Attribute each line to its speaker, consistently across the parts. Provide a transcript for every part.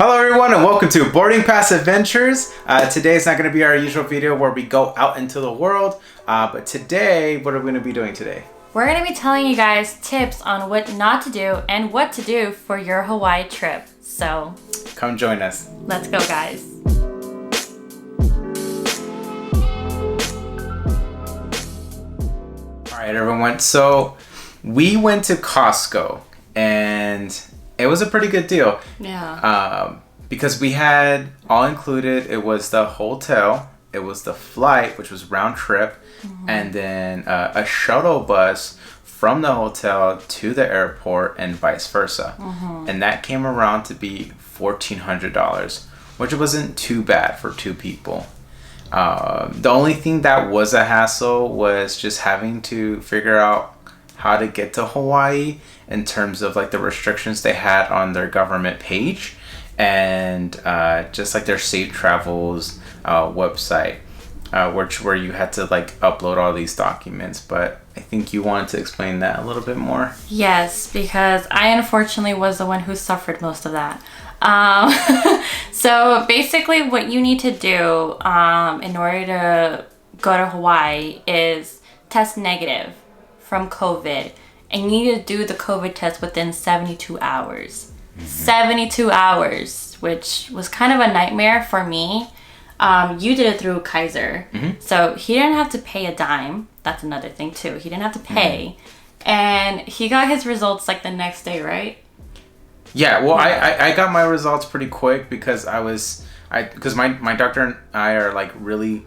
Speaker 1: Hello everyone and welcome to Boarding Pass Adventures. Today is not going to be our usual video where we go out into the world, but today, what are we going to be doing today?
Speaker 2: We're going to be telling you guys tips on what not to do and what to do for your Hawaii trip. So,
Speaker 1: come join us.
Speaker 2: Let's go, guys.
Speaker 1: Alright everyone, so we went to Costco and it was a pretty good deal.
Speaker 2: Yeah.
Speaker 1: Because we had all included. It was the hotel, it was the flight, which was round trip, and then a shuttle bus from the hotel to the airport and vice versa. And that came around to be $1,400, which wasn't too bad for two people. The only thing that was a hassle was just having to figure out how to get to Hawaii in terms of like the restrictions they had on their government page and just like their safe travels website, where you had to like upload all these documents. But I think you wanted to explain that a little bit more.
Speaker 2: Yes, because I unfortunately was the one who suffered most of that. So basically what you need to do in order to go to Hawaii is test negative from COVID, and you need to do the COVID test within 72 hours. 72 hours, which was kind of a nightmare for me. You did it through Kaiser, so he didn't have to pay a dime. That's another thing too. He didn't have to pay, and he got his results like the next day, right?
Speaker 1: Yeah, well, I got my results pretty quick because because my doctor and I are like really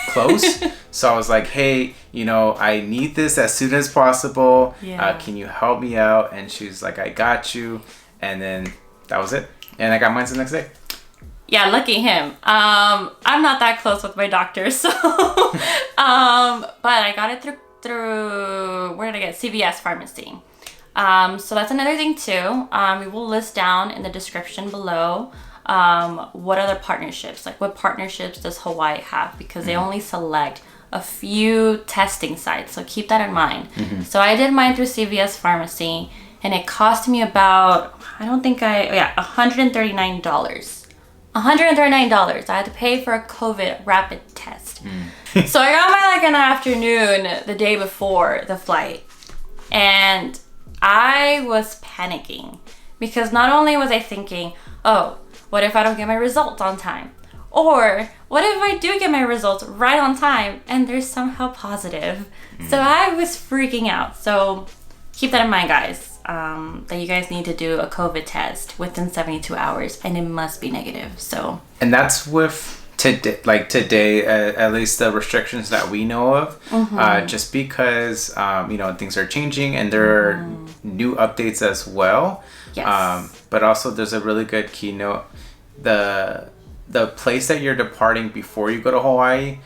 Speaker 1: close. So I was like, hey, I need this as soon as possible. Can you help me out? And she's like, I got you. And then that was it. And I got mine the next day.
Speaker 2: Yeah, lucky him. I'm not that close with my doctor, so but I got it through where did I get it? CVS Pharmacy. So that's another thing too. We will list down in the description below what other partnerships, like what partnerships does Hawaii have, because they only select a few testing sites, so keep that in mind. So I did mine through CVS Pharmacy, and it cost me about, $139. $139. I had to pay for a COVID rapid test. So I got mine like in the afternoon the day before the flight, and I was panicking because not only was I thinking, oh, what if I don't get my results on time? Or what if I do get my results right on time and they're somehow positive? So I was freaking out. So keep that in mind, guys, that you guys need to do a COVID test within 72 hours and it must be negative. So, and
Speaker 1: that's with today, at least the restrictions that we know of, just because things are changing and there are new updates as well.
Speaker 2: Yes.
Speaker 1: But also there's a really good keynote. The place that you're departing before you go to Hawaii,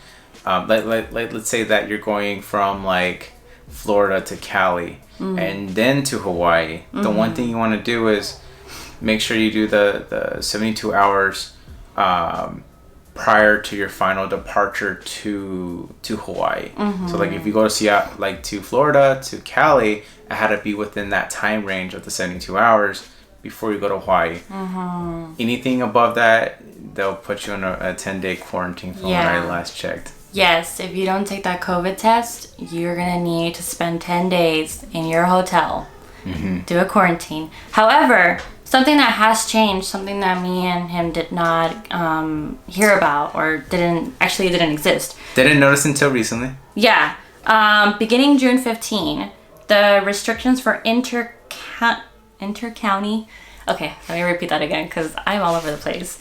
Speaker 1: let's say that you're going from like Florida to Cali and then to Hawaii. The one thing you want to do is make sure you do the 72 hours prior to your final departure to Hawaii. So like if you go to Seattle, like to Florida to Cali, it had to be within that time range of the 72 hours before you go to Hawaii. Anything above that, they'll put you in a 10-day quarantine from when I last checked.
Speaker 2: Yes, if you don't take that COVID test, you're gonna need to spend 10 days in your hotel, do a quarantine. However, something that has changed, something that me and him did not hear about or didn't exist.
Speaker 1: Didn't notice until recently.
Speaker 2: Yeah. Beginning June 15, the restrictions for inter-county. Okay, let me repeat that again because I'm all over the place.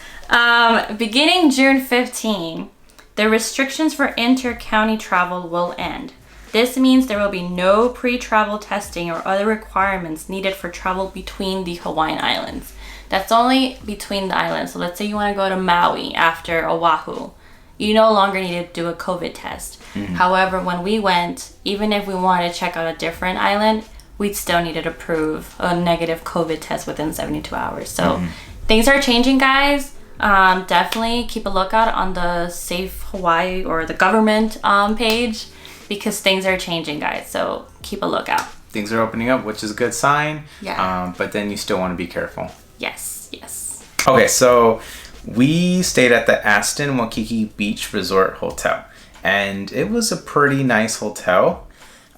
Speaker 2: Beginning June 15, the restrictions for inter-county travel will end. This means there will be no pre-travel testing or other requirements needed for travel between the Hawaiian Islands. That's only between the islands. So let's say you want to go to Maui after Oahu. You no longer need to do a COVID test. However, when we went, even if we wanted to check out a different island, we'd still needed to prove a negative COVID test within 72 hours. So things are changing, guys. Definitely keep a lookout on the Safe Hawaii or the government page, because things are changing, guys. So keep a lookout.
Speaker 1: Things are opening up, which is a good sign.
Speaker 2: Yeah.
Speaker 1: But then you still want to be careful.
Speaker 2: Yes, yes.
Speaker 1: Okay, so we stayed at the Aston Waikiki Beach Resort Hotel, and it was a pretty nice hotel.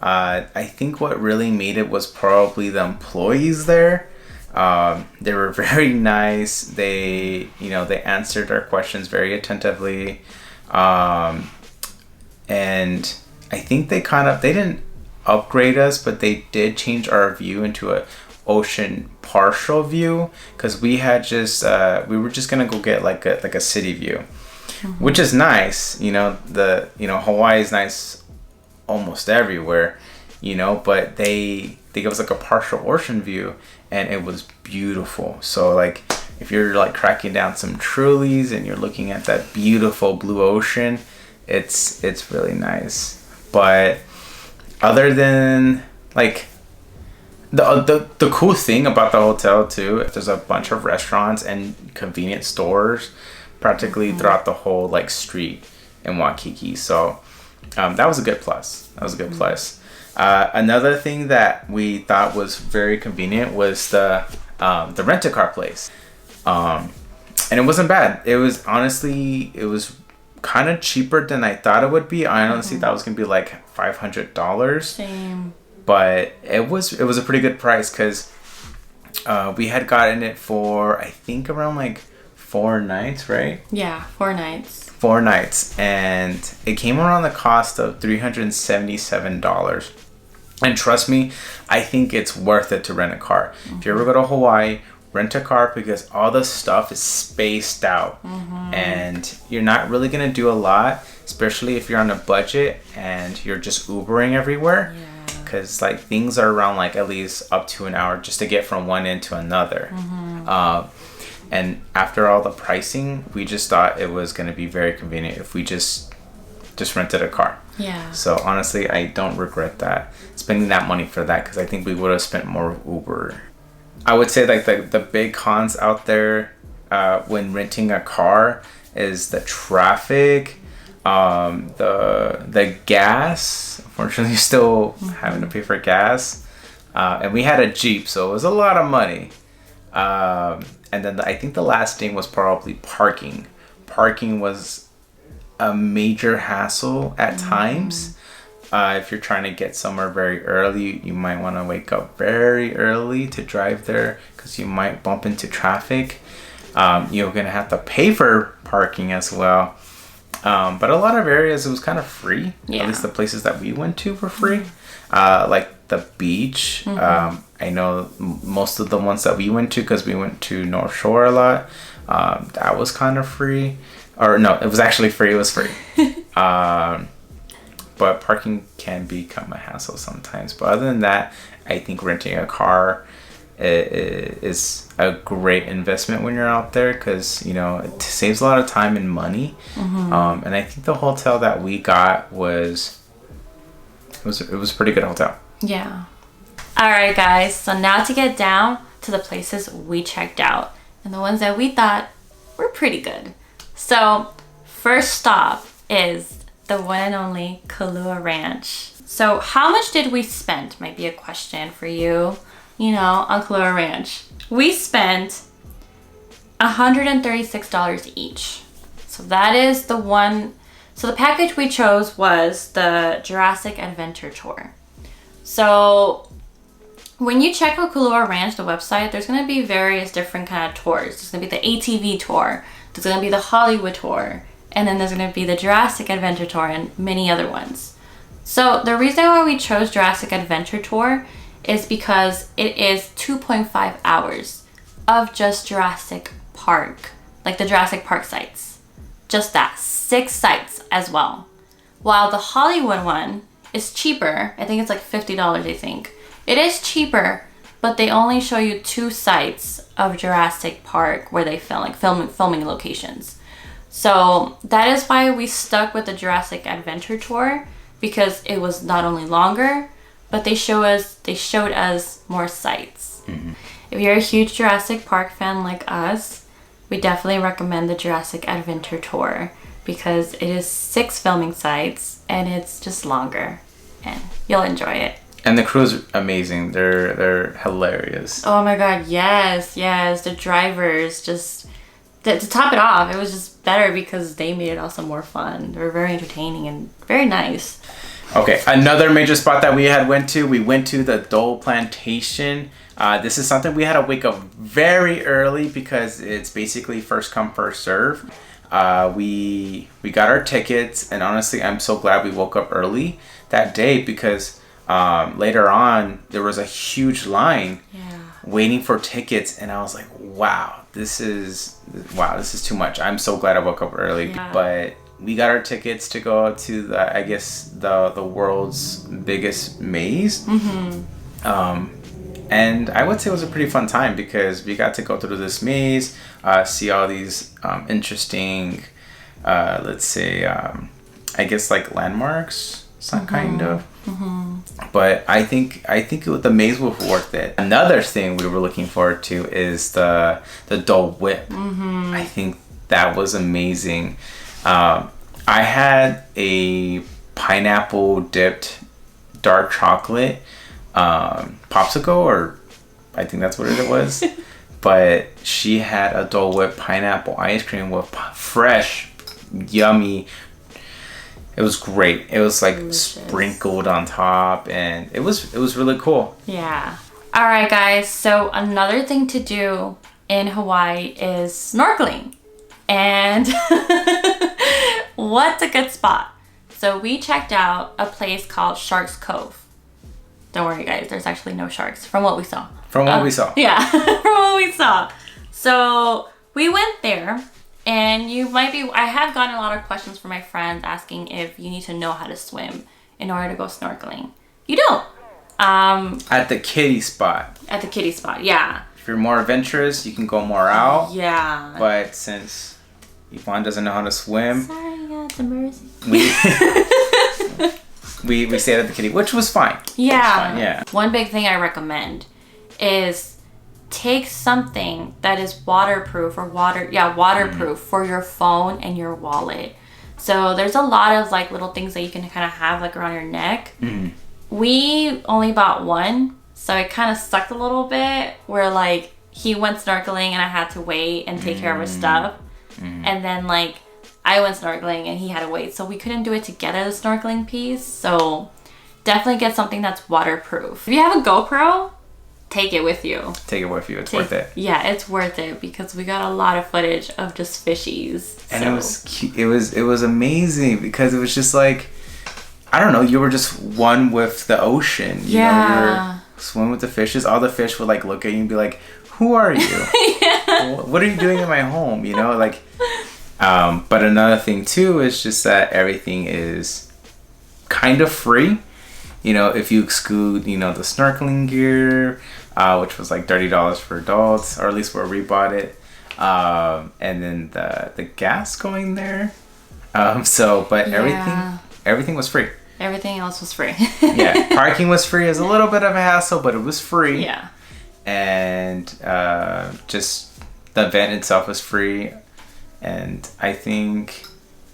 Speaker 1: I think what really made it was probably the employees there. They were very nice. They answered our questions very attentively. And I think they didn't upgrade us, but they did change our view into a ocean partial view, because we were just gonna go get like a city view, which is nice. Hawaii is nice almost everywhere, but they gave us like a partial ocean view, and it was beautiful. So like if you're like cracking down some Trulies and you're looking at that beautiful blue ocean, it's really nice. But other than like the cool thing about the hotel too, there's a bunch of restaurants and convenience stores practically throughout the whole like street in Waikiki. So that was a good plus. Another thing that we thought was very convenient was the rent-a-car place. And it wasn't bad. It was kind of cheaper than I thought it would be. I honestly thought it was gonna be like $500.
Speaker 2: Same.
Speaker 1: But it was a pretty good price, because we had gotten it for I think around like 4 nights, right?
Speaker 2: Yeah, 4 nights.
Speaker 1: 4 nights, and it came around the cost of $377. And trust me, I think it's worth it to rent a car. If you ever go to Hawaii, rent a car, because all the stuff is spaced out, and you're not really gonna do a lot, especially if you're on a budget and you're just Ubering everywhere.
Speaker 2: Yeah.
Speaker 1: Because like things are around like at least up to an hour just to get from one end to another. And after all the pricing, we just thought it was going to be very convenient if we just rented a car.
Speaker 2: Yeah.
Speaker 1: So honestly, I don't regret that, spending that money for that, because I think we would have spent more Uber. I would say like the big cons out there when renting a car is the traffic, the gas. Unfortunately, you're still having to pay for gas, and we had a Jeep, so it was a lot of money. And then I think the last thing was probably parking. Parking was a major hassle at times. If you're trying to get somewhere very early, you might want to wake up very early to drive there, because you might bump into traffic. You're gonna have to pay for parking as well. But a lot of areas it was kind of free.
Speaker 2: Yeah.
Speaker 1: At least the places that we went to were free. Like the beach. I know most of the ones that we went to, because we went to North Shore a lot, that was kind of free. Or no, it was actually free. It was free. But parking can become a hassle sometimes. But other than that, I think renting a car is a great investment when you're out there, because it saves a lot of time and money. And I think the hotel that we got was a pretty good hotel.
Speaker 2: Yeah. All right, guys. So now to get down to the places we checked out, and the ones that we thought were pretty good. So first stop is the one and only Kualoa Ranch. So how much did we spend? Might be a question for you, on Kualoa Ranch. We spent $136 each. So that is the one. So the package we chose was the Jurassic Adventure Tour. So when you check out Kualoa Ranch, the website, there's going to be various different kind of tours. There's going to be the ATV tour. There's going to be the Hollywood tour. And then there's going to be the Jurassic Adventure Tour and many other ones. So the reason why we chose Jurassic Adventure Tour is because it is 2.5 hours of just Jurassic Park, like the Jurassic Park sites. Just that, 6 sites as well. While the Hollywood one is cheaper. I think it's like $50, I think. It is cheaper, but they only show you 2 sites of Jurassic Park where they film, like filming locations. So that is why we stuck with the Jurassic Adventure Tour, because it was not only longer, but they showed us more sites. Mm-hmm. If you're a huge Jurassic Park fan like us, we definitely recommend the Jurassic Adventure Tour, because it is 6 filming sites and it's just longer, and you'll enjoy it.
Speaker 1: And the crew is amazing. They're hilarious.
Speaker 2: Oh my god, yes. The drivers, just to top it off, it was just better because they made it also more fun. They were very entertaining and very nice.
Speaker 1: Okay, another major spot that we went to the Dole Plantation. This is something we had to wake up very early because it's basically first come, first serve. We got our tickets, and honestly, I'm so glad we woke up early that day because later on there was a huge line waiting for tickets, and I was like, wow, this is too much. I'm so glad I woke up early, but we got our tickets to go to the world's biggest maze. And I would say it was a pretty fun time because we got to go through this maze, see all these interesting, let's say, I guess like landmarks, some kind of. But I think the maze was worth it. Another thing we were looking forward to is the Dole Whip. I think that was amazing. I had a pineapple dipped dark chocolate popsicle, or I think that's what it was. But she had a Dole Whip pineapple ice cream with fresh, yummy. It was great. It was like delicious, sprinkled on top, and it was really cool.
Speaker 2: Yeah. All right, guys. So another thing to do in Hawaii is snorkeling. And what's a good spot? So we checked out a place called Sharks Cove. Don't worry, guys. There's actually no sharks from what we saw. Yeah, from what we saw. So we went there, and I have gotten a lot of questions from my friends asking if you need to know how to swim in order to go snorkeling. You don't.
Speaker 1: At the kiddie spot.
Speaker 2: At the kiddie spot, yeah.
Speaker 1: If you're more adventurous, you can go more out.
Speaker 2: Yeah.
Speaker 1: But since Yvonne doesn't know how to swim,
Speaker 2: sorry, it's embarrassing.
Speaker 1: We stayed at the kiddie, which was fine.
Speaker 2: Yeah. One big thing I recommend is take something that is waterproof for your phone and your wallet. So there's a lot of like little things that you can kind of have like around your neck. We only bought one, so it kind of sucked a little bit where like he went snorkeling and I had to wait and take care of his stuff. And then like I went snorkeling and he had to wait, so we couldn't do it together, the snorkeling piece. So definitely get something that's waterproof. If you have a GoPro, take it with you.
Speaker 1: It's worth it.
Speaker 2: Yeah, it's worth it because we got a lot of footage of just fishies.
Speaker 1: And it was cute. It was amazing because it was just like, I don't know, you were just one with the ocean. You know, you were swimming with the fishes. All the fish would like look at you and be like, who are you? What are you doing in my home? You know, like, but another thing too is just that everything is kind of free. You know, if you exclude, the snorkeling gear, which was like $30 for adults, or at least where we bought it. And then the gas going there. But everything was free.
Speaker 2: Everything else was free.
Speaker 1: Yeah, parking was free. It was a little bit of a hassle, but it was free.
Speaker 2: Yeah.
Speaker 1: And just the event itself was free. And I think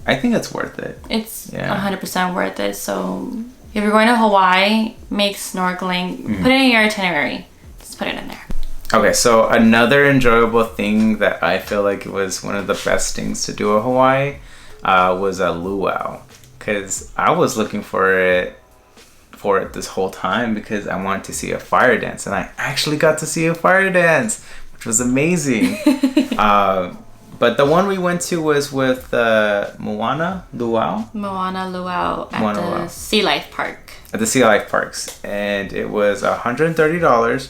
Speaker 1: it's worth it.
Speaker 2: It's 100% worth it. So if you're going to Hawaii, make snorkeling, put it in your itinerary. Just put it in there.
Speaker 1: Okay, so another enjoyable thing that I feel like it was one of the best things to do in Hawaii was a luau. Because I was looking for it this whole time because I wanted to see a fire dance. And I actually got to see a fire dance, which was amazing. But the one we went to was with Moana Luau at
Speaker 2: the Sea Life Park.
Speaker 1: At the Sea Life Parks. And it was $130.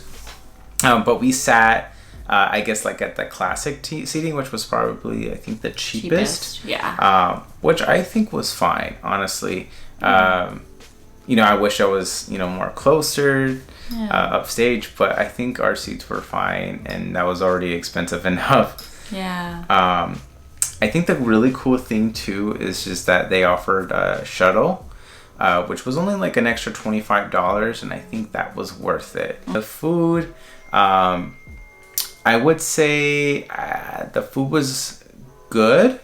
Speaker 1: But we sat, I guess, like at the classic seating, which was probably, I think, the cheapest.
Speaker 2: Yeah.
Speaker 1: Which I think was fine, honestly. I wish I was, more closer upstage, but I think our seats were fine, and that was already expensive enough.
Speaker 2: Yeah.
Speaker 1: I think the really cool thing too is just that they offered a shuttle, which was only like an extra $25, and I think that was worth it. The food, I would say the food was good,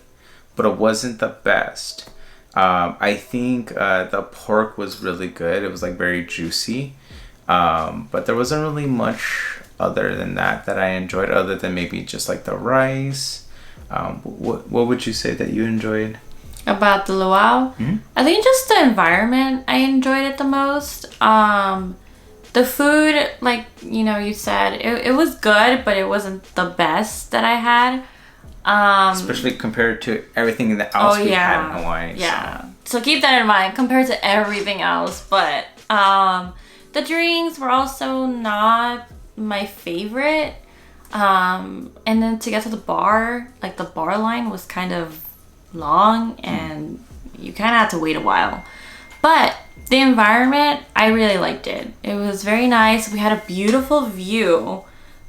Speaker 1: but it wasn't the best. I think the pork was really good. It was like very juicy, but there wasn't really much other than that I enjoyed, other than maybe just like the rice. What would you say that you enjoyed?
Speaker 2: About the Luau? I think just the environment, I enjoyed it the most. The food, like, you know, you said, it was good, but it wasn't the best that I had.
Speaker 1: Especially compared to everything else we had in Hawaii.
Speaker 2: Yeah. So keep that in mind compared to everything else. But the drinks were also not my favorite. And then to get to the bar, like the bar line was kind of long and you kind of had to wait a while. But the environment, I really liked it. It was very nice. We had a beautiful view.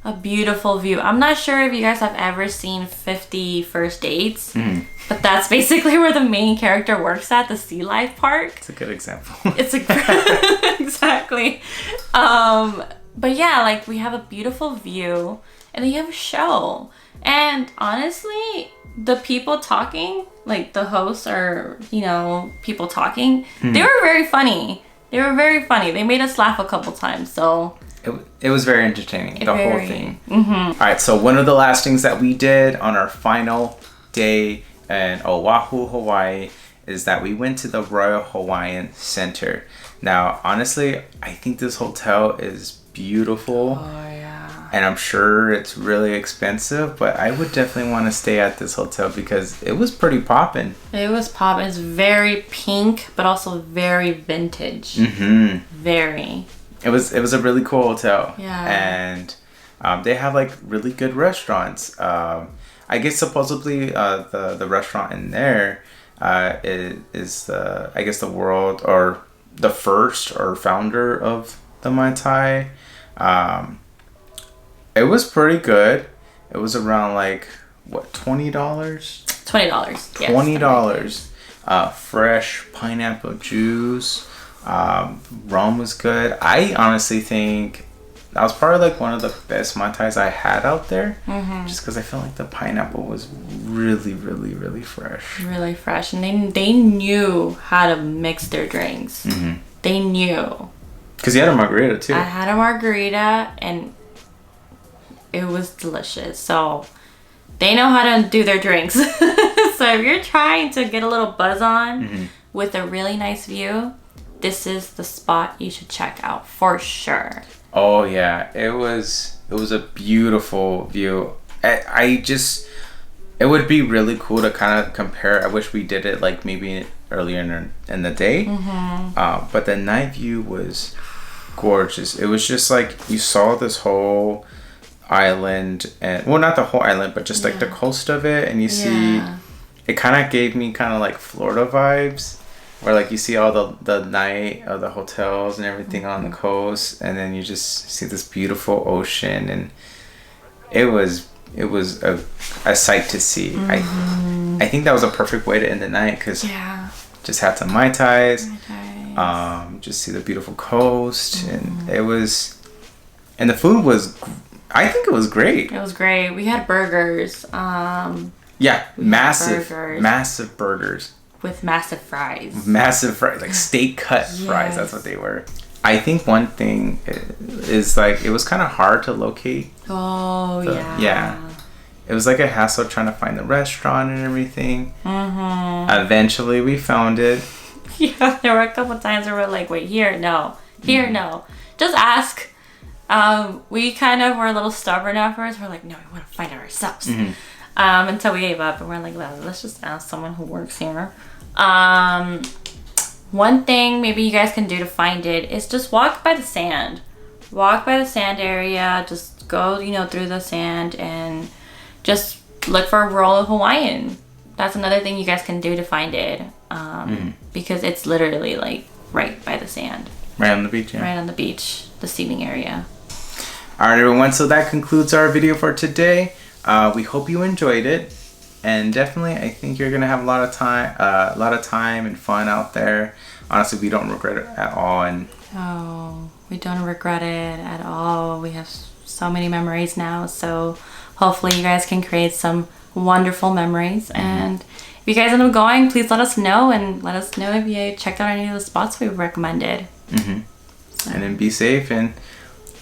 Speaker 2: I'm not sure if you guys have ever seen 50 First Dates, but that's basically where the main character works at, the Sea Life Park.
Speaker 1: It's a good example.
Speaker 2: Exactly. But yeah, like we have a beautiful view and then you have a show. And honestly, the people talking, like the hosts or, you know, people talking, they were very funny. They made us laugh a couple times, so...
Speaker 1: It was very entertaining, the whole thing. All right, so one of the last things that we did on our final day in Oahu, Hawaii, is that we went to the Royal Hawaiian Center. Now, honestly, I think this hotel is beautiful.
Speaker 2: Oh, yeah.
Speaker 1: And I'm sure it's really expensive, but I would definitely want to stay at this hotel because it was pretty poppin'.
Speaker 2: It was poppin'. It's very pink, but also very vintage. Very.
Speaker 1: It was a really cool hotel.
Speaker 2: Yeah.
Speaker 1: And they have like really good restaurants. I guess supposedly the restaurant in there is the, I guess, the world or the first or founder of the Mai Tai. It was pretty good. It was around like what, $20?
Speaker 2: $20. Yes,
Speaker 1: $20. Fresh pineapple juice. Rum was good. I honestly think that was probably like one of the best Mai Tais I had out there. Just because I felt like the pineapple was really, really, really fresh.
Speaker 2: Really fresh. And they knew how to mix their drinks. They knew.
Speaker 1: Because you had a margarita too.
Speaker 2: I had a margarita and it was delicious. So they know how to do their drinks. So if you're trying to get a little buzz on with a really nice view, this is the spot you should check out for sure.
Speaker 1: Oh yeah, it was a beautiful view. It would be really cool to kind of compare. I wish we did it like maybe earlier in the day. But the night view was gorgeous. It was just like you saw this whole island, and well, not the whole island, but just like the coast of it, and you see it kind of gave me kind of like Florida vibes, where like you see all the night of the hotels and everything on the coast, and then you just see this beautiful ocean, and it was a sight to see. I think that was a perfect way to end the night because just had some Mai Tais, just see the beautiful coast, and and the food was, I think it was great.
Speaker 2: It was great. We had burgers.
Speaker 1: Massive burgers.
Speaker 2: With massive fries.
Speaker 1: Like steak cut fries. That's what they were. I think one thing is like it was kind of hard to locate. It was like a hassle trying to find the restaurant and everything. Eventually we found it.
Speaker 2: Yeah, there were a couple times where we're like, wait, here, no. Just ask. We kind of were a little stubborn at first. We're like, no, we want to find it ourselves. Until we gave up and we're like, well, let's just ask someone who works here. One thing maybe you guys can do to find it is just walk by the sand. Walk by the sand area. Just go, through the sand and just look for a rural Hawaiian. That's another thing you guys can do to find it. Because it's literally like right by the sand.
Speaker 1: Right on the beach, yeah.
Speaker 2: Right on the beach, the seating area.
Speaker 1: All right, everyone. So that concludes our video for today. We hope you enjoyed it, and definitely I think you're gonna have a lot of time and fun out there. Honestly, we don't regret it at all, and
Speaker 2: we don't regret it at all. We have so many memories now, so hopefully you guys can create some wonderful memories. And if you guys end up going, please let us know, and let us know if you checked out any of the spots we've recommended.
Speaker 1: So. And then be safe, and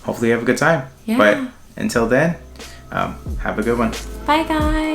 Speaker 1: hopefully you have a good time. But until then, have a good one.
Speaker 2: Bye, guys.